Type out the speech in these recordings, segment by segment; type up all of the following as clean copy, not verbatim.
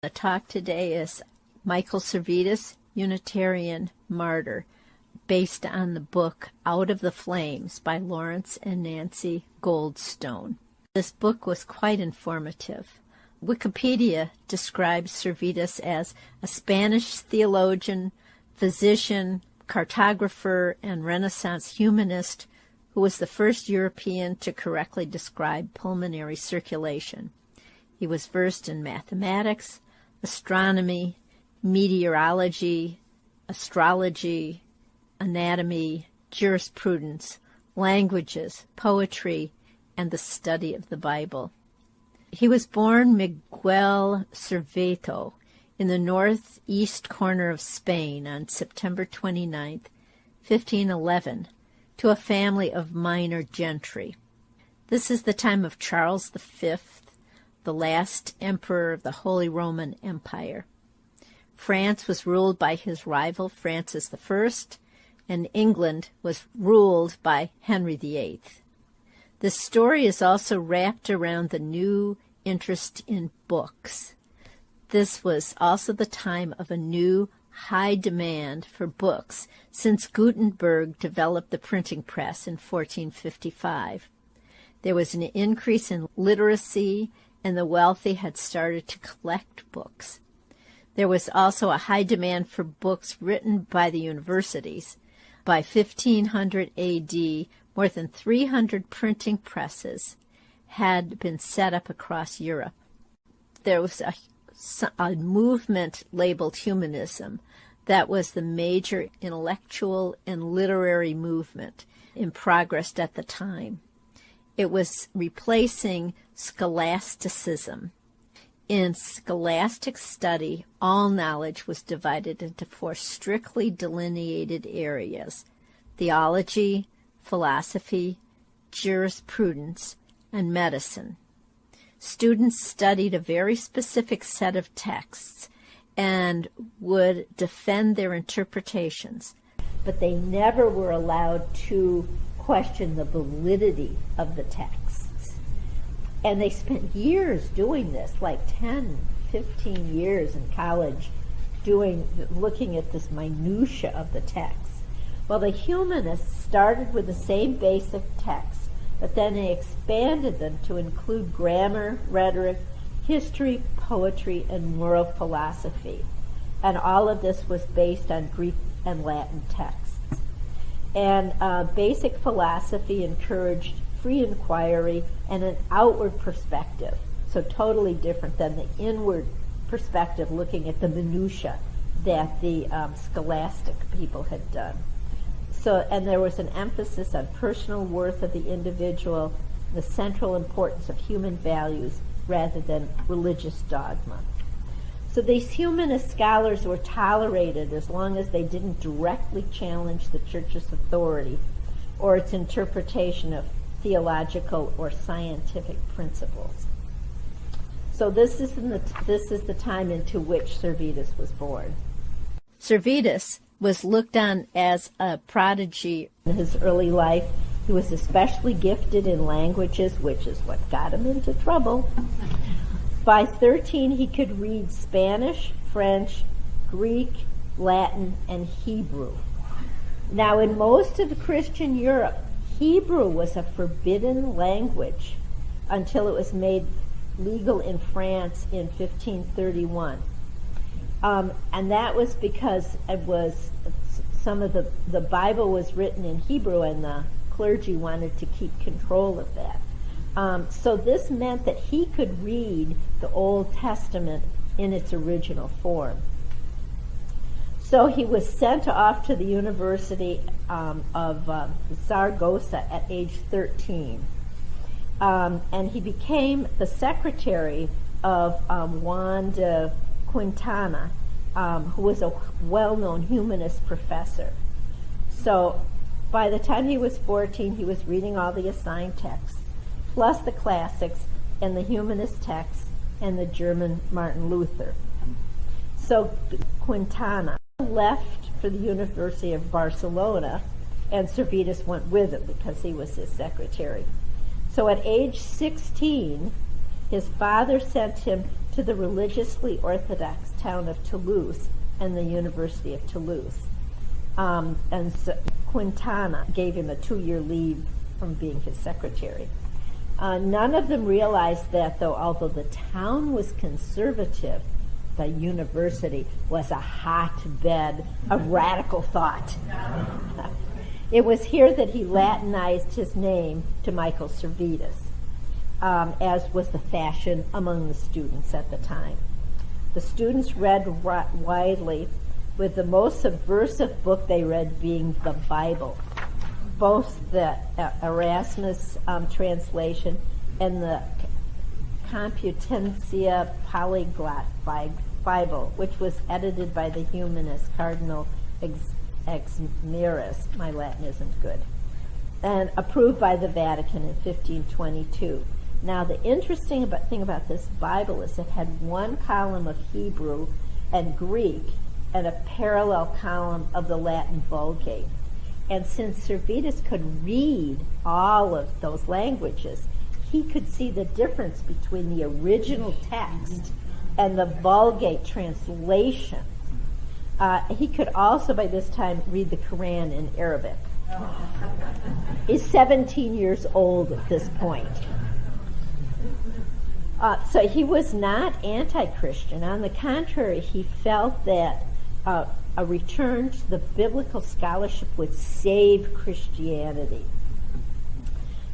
The talk today is Michael Servetus, Unitarian Martyr, based on the book Out of the Flames by Lawrence and Nancy Goldstone. This book was quite informative. Wikipedia describes Servetus as a Spanish theologian, physician, cartographer, and Renaissance humanist who was the first European to correctly describe pulmonary circulation. He was versed in mathematics, astronomy, meteorology, astrology, anatomy, jurisprudence, languages, poetry, and the study of the Bible. He was born Miguel Serveto in the northeast corner of Spain on September 29, 1511, to a family of minor gentry. This is the time of Charles V, the last emperor of the Holy Roman Empire. France was ruled by his rival Francis I, and England was ruled by Henry VIII. This story is also wrapped around the new interest in books. This was also the time of a new high demand for books since Gutenberg developed the printing press in 1455. There was an increase in literacy, and the wealthy had started to collect books. There was also a high demand for books written by the universities. By 1500 A.D., more than 300 printing presses had been set up across Europe. There was a movement labeled humanism that was the major intellectual and literary movement in progress at the time. It was replacing scholasticism. In scholastic study, all knowledge was divided into 4 strictly delineated areas: theology, philosophy, jurisprudence, and medicine. Students studied a very specific set of texts and would defend their interpretations, but they never were allowed to question the validity of the texts. And they spent years doing this, like 10, 15 years in college, looking at this minutia of the text. Well, the humanists started with the same basic texts, but then they expanded them to include grammar, rhetoric, history, poetry, and moral philosophy. And all of this was based on Greek and Latin texts. And basic philosophy encouraged free inquiry and an outward perspective, so totally different than the inward perspective looking at the minutia that the scholastic people had done. And there was an emphasis on personal worth of the individual, the central importance of human values rather than religious dogma. So these humanist scholars were tolerated as long as they didn't directly challenge the church's authority or its interpretation of theological or scientific principles. So this is the time into which Servetus was born. Servetus was looked on as a prodigy in his early life. He was especially gifted in languages, which is what got him into trouble. By 13, he could read Spanish, French, Greek, Latin, and Hebrew. Now, in most of Christian Europe, Hebrew was a forbidden language until it was made legal in France in 1531. And that was because it was some of the Bible was written in Hebrew, and the clergy wanted to keep control of that. So this meant that he could read the Old Testament in its original form. So he was sent off to the University of Zaragoza at age 13. And he became the secretary of Juan de Quintana, who was a well-known humanist professor. So by the time he was 14, he was reading all the assigned texts, plus the classics and the humanist texts and the German Martin Luther. So Quintana left for the University of Barcelona, and Servetus went with him because he was his secretary. So at age 16, his father sent him to the religiously orthodox town of Toulouse and the University of Toulouse. Quintana gave him a 2-year leave from being his secretary. None of them realized that, though, although the town was conservative, the university was a hotbed of radical thought. It was here that he Latinized his name to Michael Servetus, as was the fashion among the students at the time. The students read widely, with the most subversive book they read being the Bible, both the Erasmus translation and the Computentia Polyglot Bible, which was edited by the humanist Cardinal Exmerius, my Latin isn't good, and approved by the Vatican in 1522. Now, the interesting thing about this Bible is it had one column of Hebrew and Greek and a parallel column of the Latin Vulgate. And since Servetus could read all of those languages, he could see the difference between the original text and the Vulgate translation. He could also, by this time, read the Quran in Arabic. He's 17 years old at this point. So he was not anti-Christian. On the contrary, he felt that a return to the biblical scholarship would save Christianity.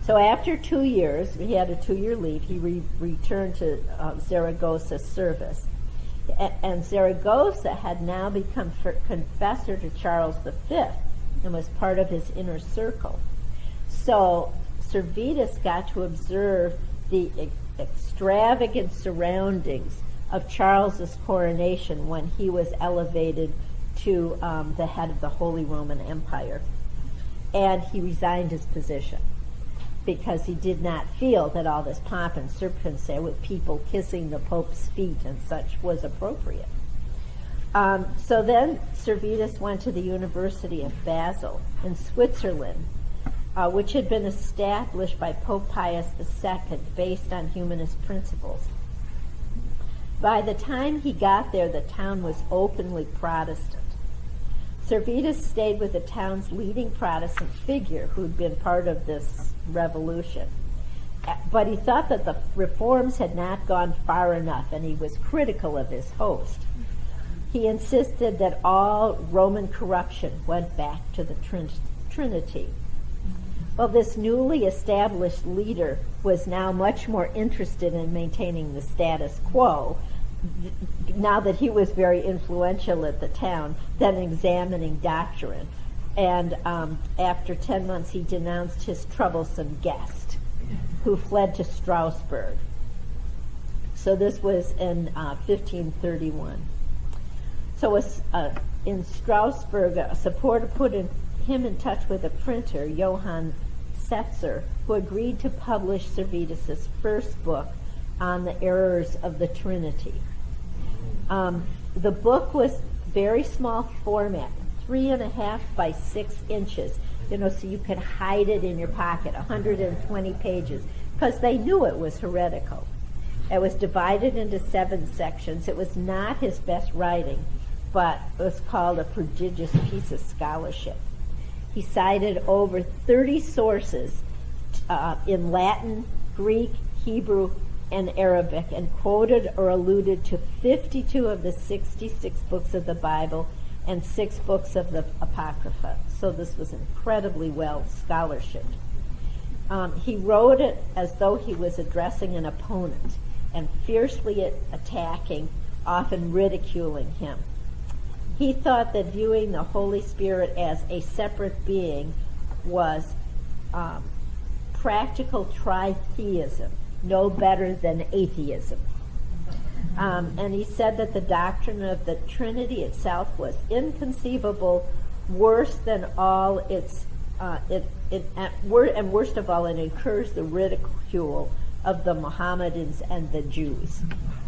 So after 2 years, he had a 2-year leave, he returned to Zaragoza service. And Zaragoza had now become confessor to Charles V and was part of his inner circle. So Servetus got to observe the extravagant surroundings of Charles's coronation when he was elevated to the head of the Holy Roman Empire. And he resigned his position because he did not feel that all this pomp and circumstance with people kissing the Pope's feet and such was appropriate. So then Servetus went to the University of Basel in Switzerland, which had been established by Pope Pius II based on humanist principles. By the time he got there, the town was openly Protestant. Servetus stayed with the town's leading Protestant figure who'd been part of this revolution. But he thought that the reforms had not gone far enough, and he was critical of his host. He insisted that all Roman corruption went back to the Trinity. Well, this newly established leader was now much more interested in maintaining the status quo, now that he was very influential at the town, than examining doctrine. And after 10 months, he denounced his troublesome guest, who fled to Strasbourg. So this was in 1531. So in Strasbourg, a supporter put him in touch with a printer, Johann Setzer, who agreed to publish Servetus's first book on the errors of the Trinity. The book was very small format, 3.5 by 6 inches, so you could hide it in your pocket, 120 pages, because they knew it was heretical. It was divided into 7 sections. It was not his best writing, but it was called a prodigious piece of scholarship. He cited over 30 sources in Latin, Greek, Hebrew, and Arabic, and quoted or alluded to 52 of the 66 books of the Bible and 6 books of the Apocrypha. So this was incredibly well scholarship. He wrote it as though he was addressing an opponent and fiercely attacking, often ridiculing him. He thought that viewing the Holy Spirit as a separate being was practical tritheism, no better than atheism. And he said that the doctrine of the Trinity itself was inconceivable, worse than all its, and worst of all, it incurs the ridicule of the Mohammedans and the Jews,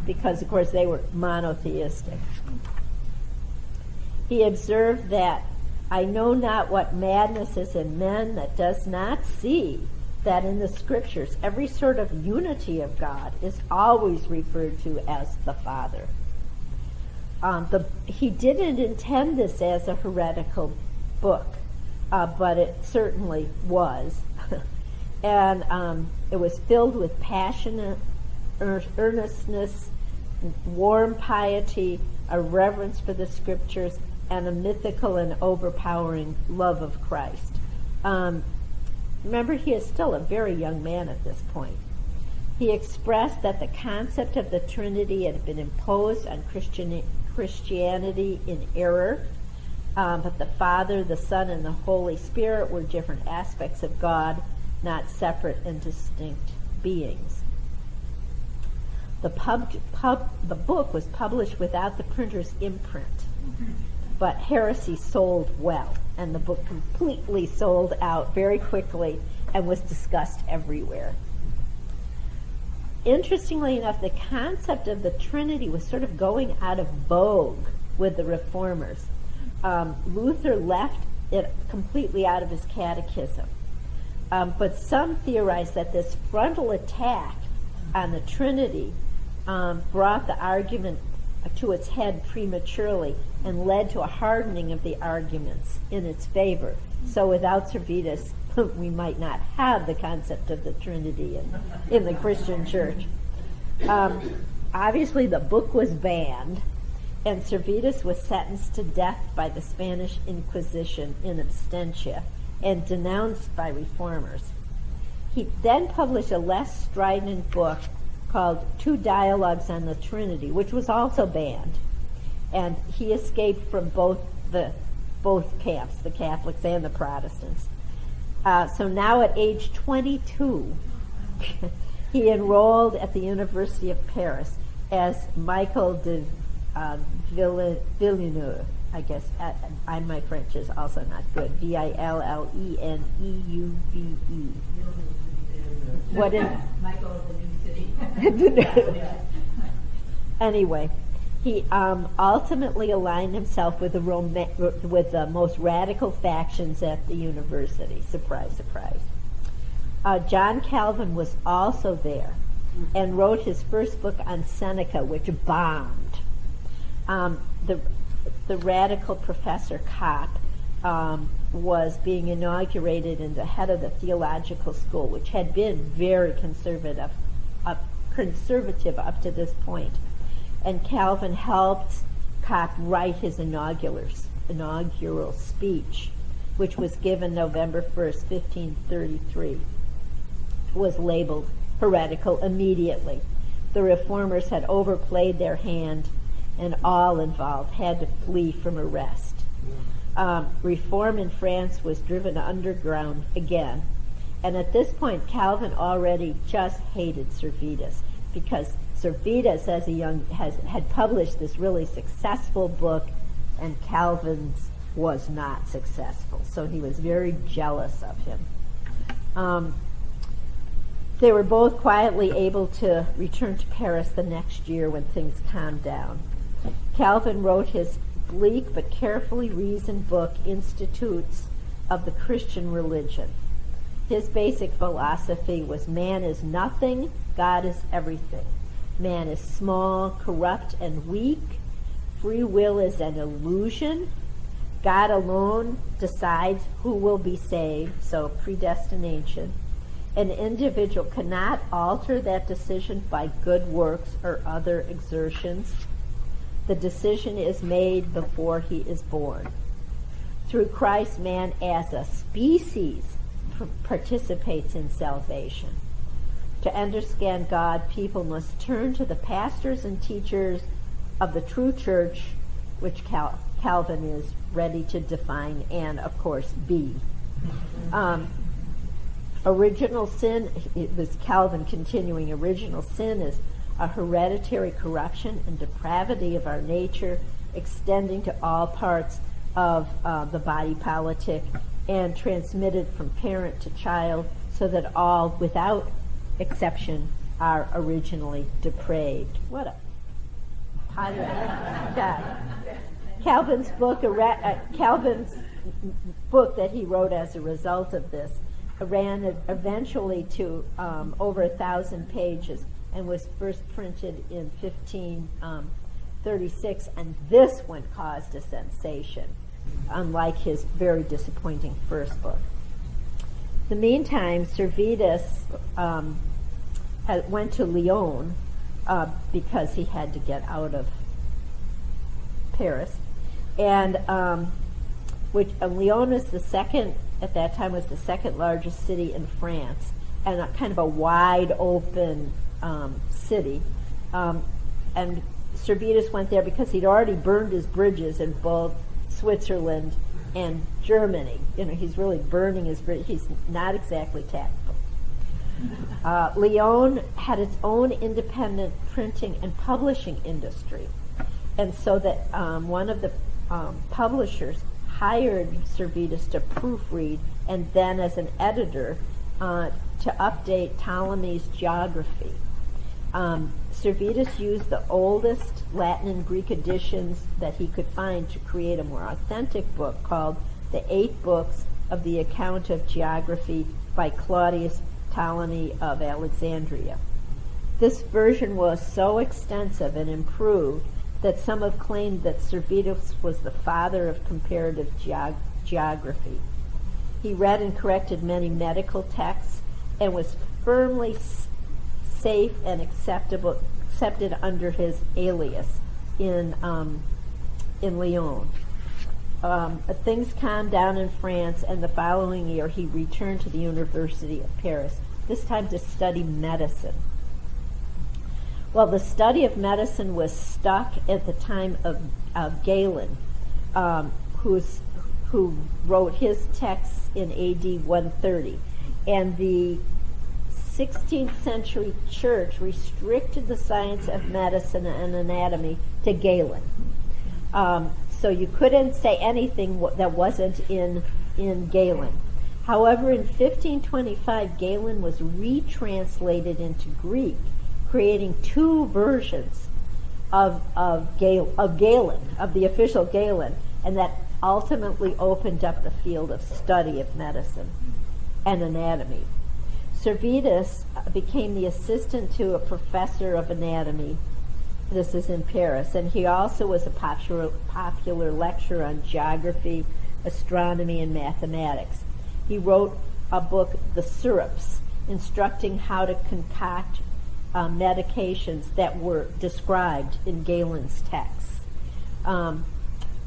because of course they were monotheistic. He observed that, "I know not what madness is in men that does not see that in the scriptures, every sort of unity of God is always referred to as the Father. He didn't intend this as a heretical book, but it certainly was. And it was filled with passionate earnestness, warm piety, a reverence for the scriptures, and a mythical and overpowering love of Christ. Remember, he is still a very young man at this point. He expressed that the concept of the Trinity had been imposed on Christianity in error, but the Father, the Son, and the Holy Spirit were different aspects of God, not separate and distinct beings. The book was published without the printer's imprint, but heresy sold well, and the book completely sold out very quickly and was discussed everywhere. Interestingly enough, the concept of the Trinity was sort of going out of vogue with the Reformers. Luther left it completely out of his catechism. But some theorize that this frontal attack on the Trinity brought the argument to its head prematurely and led to a hardening of the arguments in its favor. So without Servetus, we might not have the concept of the Trinity in the Christian church. Obviously, the book was banned, and Servetus was sentenced to death by the Spanish Inquisition in absentia and denounced by reformers. He then published a less strident book called Two Dialogues on the Trinity, which was also banned. And he escaped from both camps, the Catholics and the Protestants. So now at age 22, he enrolled at the University of Paris as Michael de Villeneuve. I guess my French is also not good. Villeneuve. What is Michael of the New City? Anyway, he ultimately aligned himself with the most radical factions at the university. Surprise, surprise. John Calvin was also there and wrote his first book on Seneca, which bombed. The radical Professor Kopp was being inaugurated in the head of the theological school, which had been very conservative up to this point. And Calvin helped Kopp write his inaugural speech, which was given November 1st, 1533. It was labeled heretical immediately. The reformers had overplayed their hand, and all involved had to flee from arrest. Reform in France was driven underground again. And at this point, Calvin already just hated Servetus, because Servetus, as a young, had published this really successful book, and Calvin's was not successful. So he was very jealous of him. They were both quietly able to return to Paris the next year when things calmed down. Calvin wrote his bleak but carefully reasoned book, Institutes of the Christian Religion. His basic philosophy was man is nothing, God is everything. Man is small, corrupt, and weak. Free will is an illusion. God alone decides who will be saved, so predestination. An individual cannot alter that decision by good works or other exertions. The decision is made before he is born. Through Christ, man as a species participates in salvation. To understand God, people must turn to the pastors and teachers of the true church, which Calvin is ready to define and, of course, be. Original sin, it was Calvin continuing, original sin is a hereditary corruption and depravity of our nature, extending to all parts of the body politic and transmitted from parent to child, so that all, without exception, are originally depraved. What a positive guy. Calvin's book that he wrote as a result of this ran eventually to over 1,000 pages and was first printed in 1536, and this one caused a sensation, unlike his very disappointing first book. In the meantime, Servetus went to Lyon because he had to get out of Paris, and Lyon was the second, at that time, was the second largest city in France, and a kind of a wide open city. And Servetus went there because he'd already burned his bridges in both Switzerland and Germany. You know, he's really burning his bridge. He's not exactly tactful. Lyon had its own independent printing and publishing industry, and so that one of the publishers hired Servetus to proofread and then as an editor to update Ptolemy's geography. Servetus used the oldest Latin and Greek editions that he could find to create a more authentic book called The 8 Books of the Account of Geography by Claudius Ptolemy of Alexandria. This version was so extensive and improved that some have claimed that Servetus was the father of comparative geography. He read and corrected many medical texts and was firmly safe and accepted under his alias in Lyon. Things calmed down in France, and the following year he returned to the University of Paris, this time to study medicine. Well, the study of medicine was stuck at the time of Galen, who wrote his texts in AD 130. And the 16th century church restricted the science of medicine and anatomy to Galen. So you couldn't say anything that wasn't in Galen. However, in 1525, Galen was retranslated into Greek, creating 2 versions of Galen, of the official Galen, and that ultimately opened up the field of study of medicine and anatomy. Servetus became the assistant to a professor of anatomy. This is in Paris, and he also was a popular lecturer on geography, astronomy, and mathematics. He wrote a book, The Syrups, instructing how to concoct medications that were described in Galen's texts.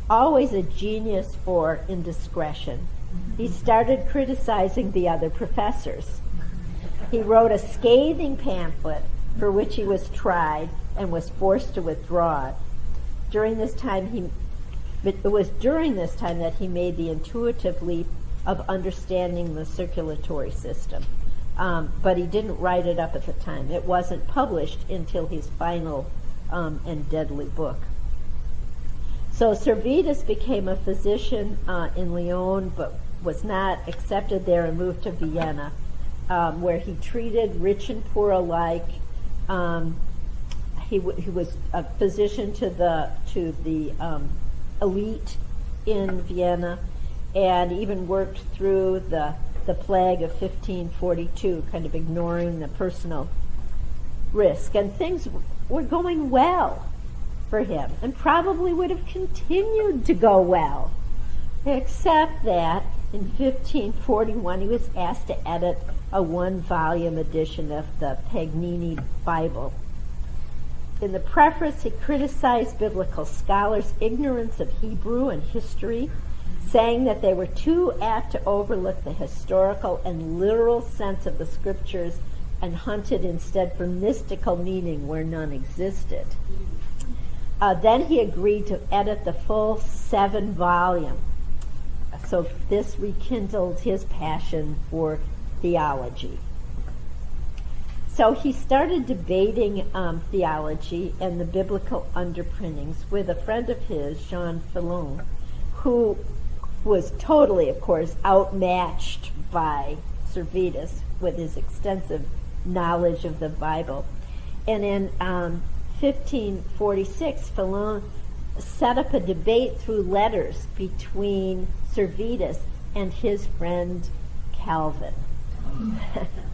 Always a genius for indiscretion, he started criticizing the other professors. He wrote a scathing pamphlet for which he was tried and was forced to withdraw it. It was during this time that he made the intuitive leap of understanding the circulatory system. But he didn't write it up at the time. It wasn't published until his final and deadly book. So Servetus became a physician in Lyon, but was not accepted there and moved to Vienna, where he treated rich and poor alike. He was a physician to the elite in Vienna, and even worked through the plague of 1542, kind of ignoring the personal risk. And things were going well for him, and probably would have continued to go well, except that in 1541 he was asked to edit a 1-volume edition of the Paganini Bible. In the preface, he criticized biblical scholars' ignorance of Hebrew and history, saying that they were too apt to overlook the historical and literal sense of the scriptures and hunted instead for mystical meaning where none existed. Then he agreed to edit the full 7-volume. So this rekindled his passion for theology. So he started debating theology and the biblical underpinnings with a friend of his, Jean Filon, who was totally, of course, outmatched by Servetus with his extensive knowledge of the Bible. And in 1546, Filon set up a debate through letters between Servetus and his friend Calvin.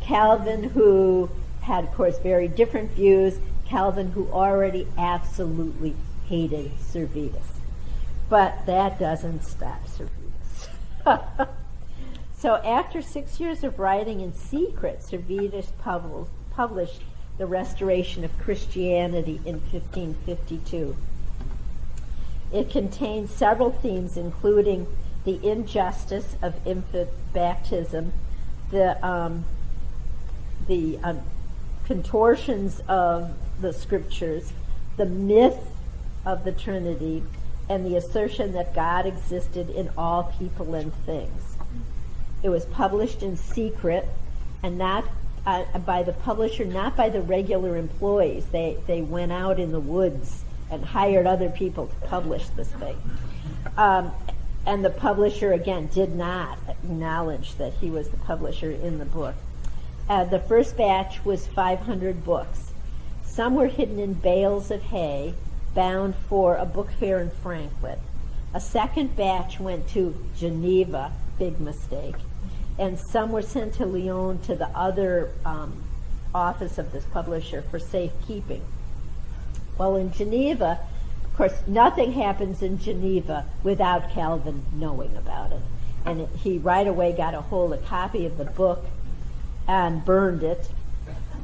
Calvin, who had, of course, very different views, Calvin, who already absolutely hated Servetus. But that doesn't stop Servetus. So after 6 years of writing in secret, Servetus published The Restoration of Christianity in 1552. It contains several themes, including the injustice of infant baptism, the contortions of the scriptures, the myth of the Trinity, and the assertion that God existed in all people and things. It was published in secret and not by the publisher, not by the regular employees. They went out in the woods and hired other people to publish this thing. And the publisher, again, did not acknowledge that he was the publisher in the book. The first batch was 500 books. Some were hidden in bales of hay, bound for a book fair in Frankfurt. A second batch went to Geneva, big mistake, and some were sent to Lyon to the other office of this publisher for safekeeping. Well, in Geneva, of course, nothing happens in Geneva without Calvin knowing about it. And he right away got a hold of a copy of the book and burned it.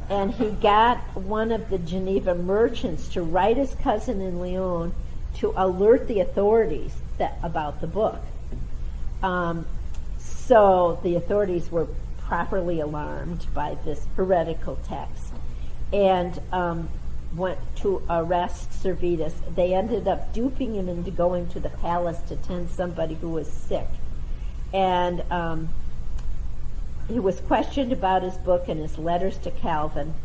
And he got one of the Geneva merchants to write his cousin in Lyon to alert the authorities about the book. So the authorities were properly alarmed by this heretical text and went to arrest Servetus. They ended up duping him into going to the palace to tend somebody who was sick. And he was questioned about his book and his letters to Calvin.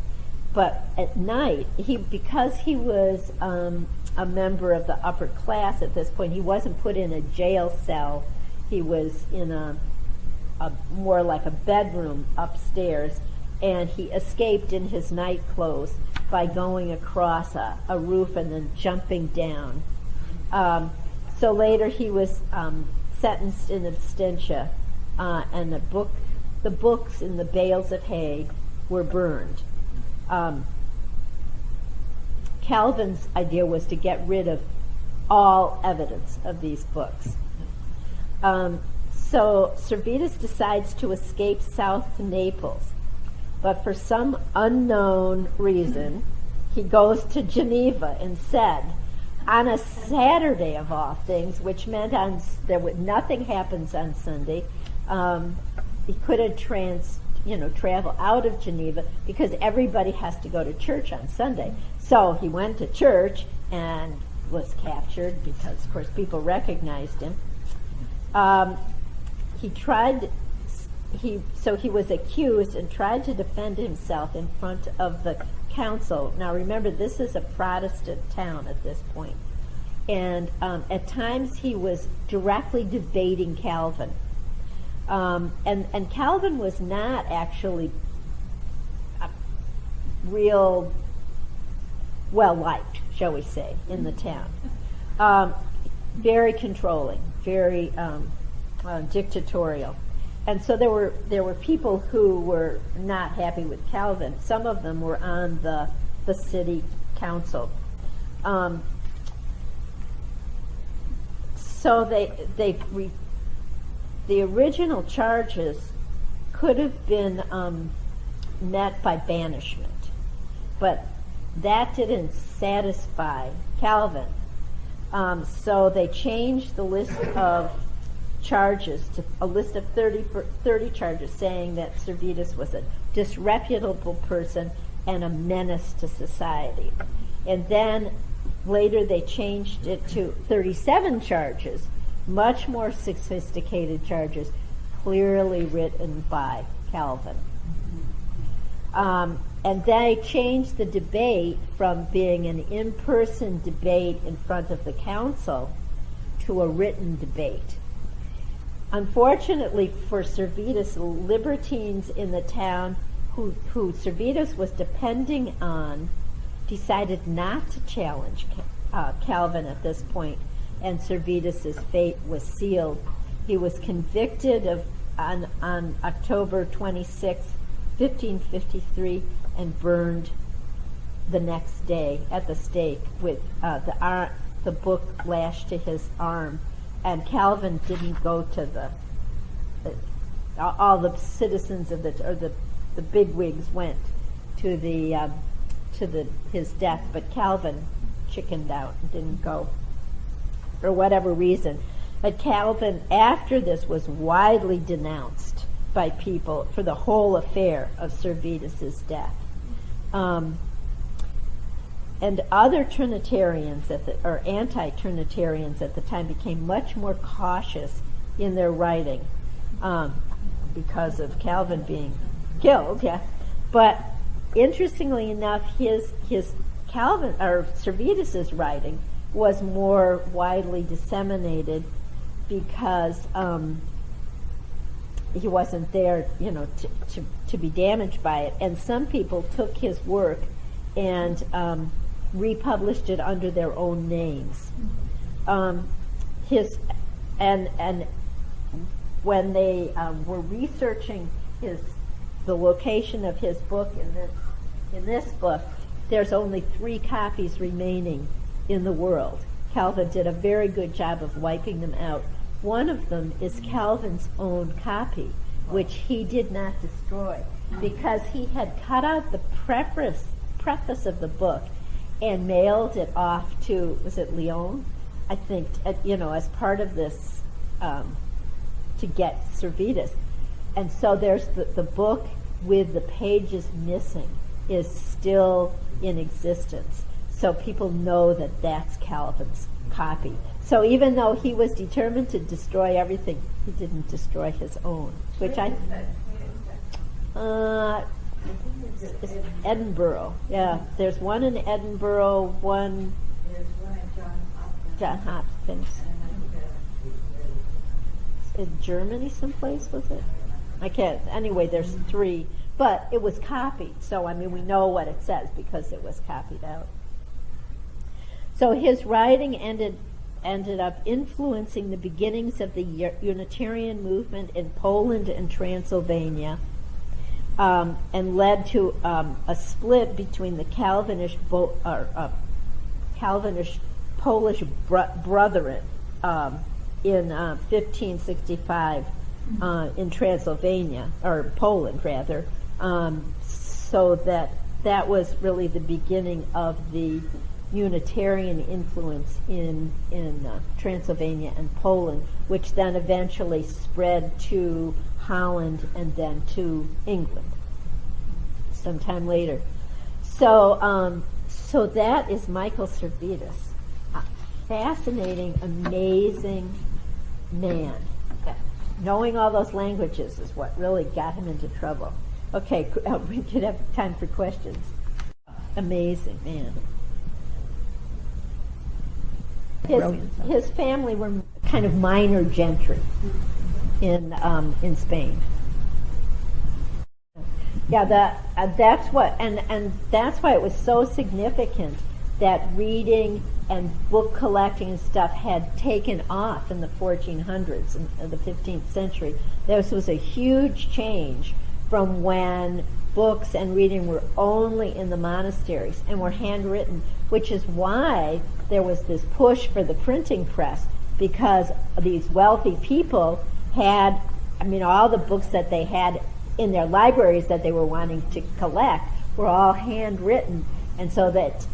But at night, because he was a member of the upper class at this point, he wasn't put in a jail cell. He was in a more like a bedroom upstairs, and he escaped in his night clothes by going across a roof and then jumping down. So later he was sentenced in absentia, and the books in the bales of hay were burned. Calvin's idea was to get rid of all evidence of these books. So Servetus decides to escape south to Naples, but for some unknown reason, he goes to Geneva instead on a Saturday of all things, which meant nothing happens on Sunday. He couldn't travel out of Geneva because everybody has to go to church on Sunday. So he went to church and was captured because, of course, people recognized him. He was accused and tried to defend himself in front of the council. Now remember, this is a Protestant town at this point. And at times he was directly debating Calvin. And Calvin was not actually real well-liked, shall we say, in the town. Very controlling, very dictatorial. And so there were people who were not happy with Calvin. Some of them were on the city council. So the original charges could have been met by banishment, but that didn't satisfy Calvin. So they changed the list of charges to a list of 30 charges, saying that Servetus was a disreputable person and a menace to society. And then later they changed it to 37 charges, much more sophisticated charges, clearly written by Calvin. And they changed the debate from being an in-person debate in front of the council to a written debate. Unfortunately for Servetus, libertines in the town who Servetus was depending on decided not to challenge Calvin at this point, and Servetus's fate was sealed. He was convicted of on October 26, 1553, and burned the next day at the stake with the book lashed to his arm. And Calvin didn't go to all the citizens of the bigwigs went to his death, but Calvin chickened out and didn't go for whatever reason. But Calvin, after this, was widely denounced by people for the whole affair of Servetus's death. And other Trinitarians or anti-Trinitarians at the time became much more cautious in their writing because of Calvin being killed. Yeah, but interestingly enough, his Calvin or Servetus's writing was more widely disseminated because he wasn't there, to be damaged by it. And some people took his work and republished it under their own names. And when they were researching the location of his book in this book, there's only 3 copies remaining in the world. Calvin did a very good job of wiping them out. One of them is Calvin's own copy, which he did not destroy because he had cut out the preface of the book and mailed it off to, was it Lyon? I think, as part of this, to get Servetus. And so there's the book with the pages missing is still in existence. So people know that that's Calvin's copy. So even though he was determined to destroy everything, he didn't destroy his own, which it's Edinburgh. Yeah, there's one in Edinburgh, one. There's one at John Hopkins. In Germany someplace, was it? I can't. Anyway, there's 3. But it was copied, so we know what it says because it was copied out. So his writing ended up influencing the beginnings of the Unitarian movement in Poland and Transylvania, and led to a split between the Calvinist Polish Brethren in 1565 in Transylvania, or Poland rather. So that was really the beginning of the Unitarian influence in Transylvania and Poland, which then eventually spread to Holland and then to England sometime later. So that is Michael Servetus, a fascinating, amazing man. Knowing all those languages is what really got him into trouble. Okay, we could have time for questions. Amazing man. His family were kind of minor gentry in Spain. Yeah, that's what, and that's why it was so significant that reading and book collecting and stuff had taken off in the 1400s and the 15th century. This was a huge change from when books and reading were only in the monasteries and were handwritten, which is why there was this push for the printing press, because these wealthy people had, all the books that they had in their libraries that they were wanting to collect were all handwritten, and so that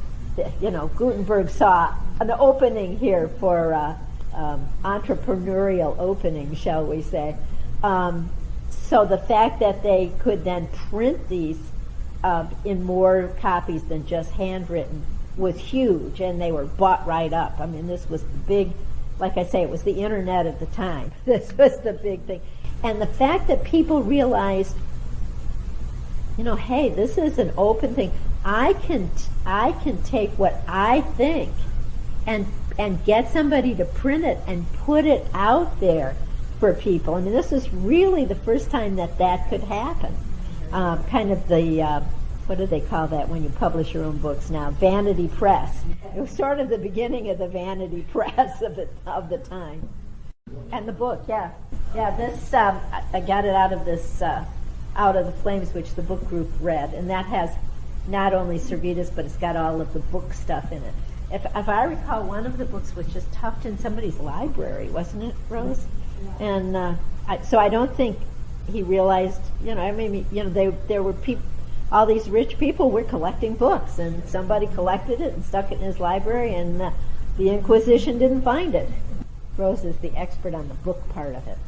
Gutenberg saw an opening here for entrepreneurial opening, shall we say. So the fact that they could then print these in more copies than just handwritten was huge, and they were bought right up. This was the big, like I say, it was the internet of the time. This was the big thing. And the fact that people realized, hey, this is an open thing. I can take what I think and get somebody to print it and put it out there for people. This is really the first time that could happen. Kind of the, what do they call that when you publish your own books now? Vanity press. It was sort of the beginning of the vanity press of the time. And the book, yeah. Yeah, this I got it out of this Out of the Flames, which the book group read, and that has not only Servetus, but it's got all of the book stuff in it. If I recall, one of the books was just tucked in somebody's library, wasn't it, Rose? Yeah. And so I don't think he realized. I mean, there were people. All these rich people were collecting books, and somebody collected it and stuck it in his library, and the Inquisition didn't find it. Rose is the expert on the book part of it.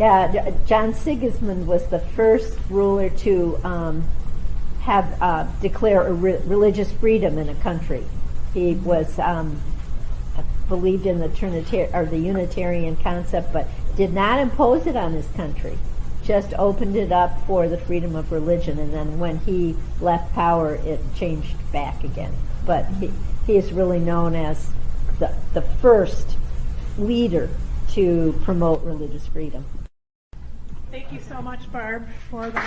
Yeah, John Sigismund was the first ruler to declare religious freedom in a country. He was believed in the Unitarian concept, but did not impose it on his country. Just opened it up for the freedom of religion, and then when he left power, it changed back again. But he is really known as the first leader to promote religious freedom. Thank you so much, Barb, for the